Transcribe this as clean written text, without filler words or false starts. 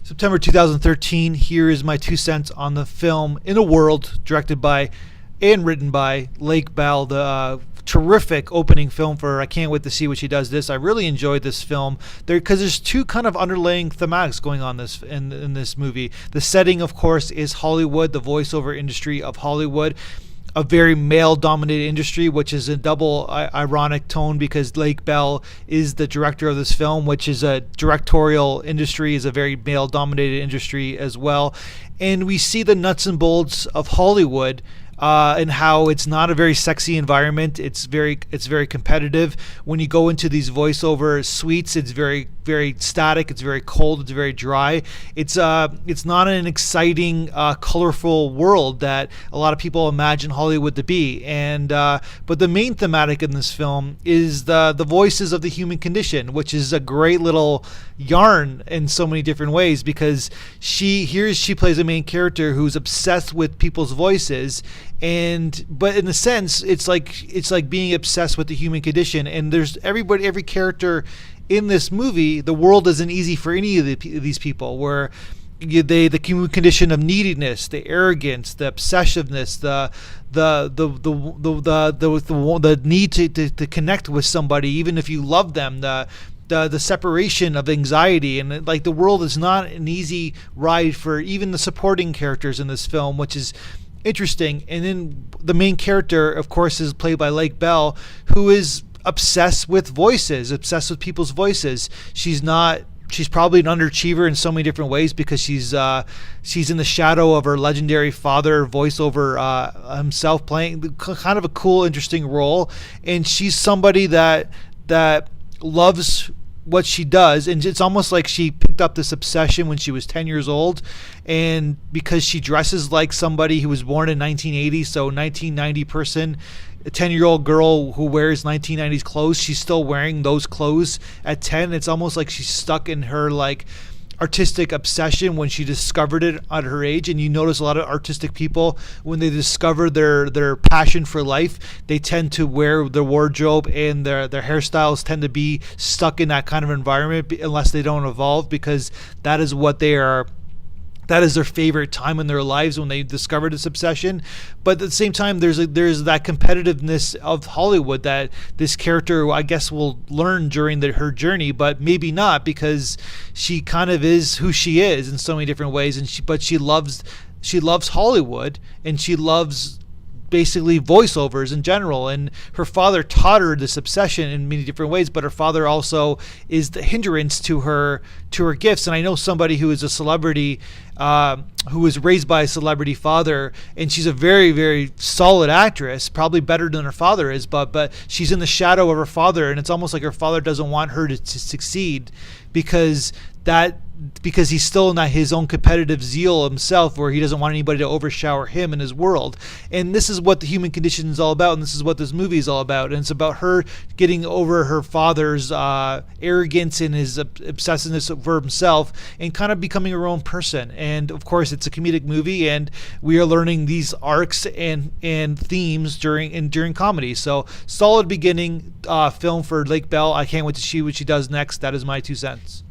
September 2013. Here is my 2 cents on the film In a World, directed by and written by Lake Bell. The terrific opening film for I can't wait to see what she does this. I really enjoyed this film there because there's two kind of underlying thematics going on this in this movie. The setting, of course, is Hollywood, the voiceover industry of Hollywood, a very male-dominated industry, which is a double ironic tone because Lake Bell is the director of this film, which is a directorial industry, is a very male-dominated industry as well. And we see the nuts and bolts of Hollywood and how it's not a very sexy environment. It's very competitive. When you go into these voiceover suites, it's very static. It's very cold. It's very dry. It's not an exciting, colorful world that a lot of people imagine Hollywood to be. And but the main thematic in this film is the voices of the human condition, which is a great little yarn in so many different ways because she plays a main character who's obsessed with people's voices. But in a sense, it's like being obsessed with the human condition. And there's every character in this movie. The world isn't easy for any of these people. Where the human condition of neediness, the arrogance, the obsessiveness, the need to connect with somebody, even if you love them. The separation of anxiety, and like the world is not an easy ride for even the supporting characters in this film, which is interesting. And then the main character, of course, is played by Lake Bell, who is obsessed with voices, obsessed with people's voices. She's probably an underachiever in so many different ways because she's in the shadow of her legendary father, voiceover himself, playing kind of a cool, interesting role. And she's somebody that loves what she does, and it's almost like she picked up this obsession when she was 10 years old, and because she dresses like somebody who was born in 1980, so 1990 person, a 10-year-old girl who wears 1990s clothes, she's still wearing those clothes at 10. It's almost like she's stuck in her like artistic obsession when she discovered it at her age. And you notice a lot of artistic people, when they discover their passion for life, they tend to wear their wardrobe and their hairstyles tend to be stuck in that kind of environment unless they don't evolve, because that is their favorite time in their lives when they discover this obsession. But at the same time, there's that competitiveness of Hollywood that this character, I guess, will learn during her journey, but maybe not, because she kind of is who she is in so many different ways. And she loves Hollywood, and she loves basically voiceovers in general. And her father taught her this obsession in many different ways, but her father also is the hindrance to her gifts. And I know somebody who is a celebrity, who was raised by a celebrity father, and she's a very, very solid actress, probably better than her father is, but she's in the shadow of her father, and it's almost like her father doesn't want her to succeed because he's still in his own competitive zeal himself, where he doesn't want anybody to overshadow him in his world. And this is what the human condition is all about, and this is what this movie is all about. And it's about her getting over her father's arrogance and his obsessiveness for himself, and kind of becoming her own person. And of course, it's a comedic movie, and we are learning these arcs and themes during comedy. So solid beginning film for Lake Bell. I can't wait to see what she does next. That is my 2 cents.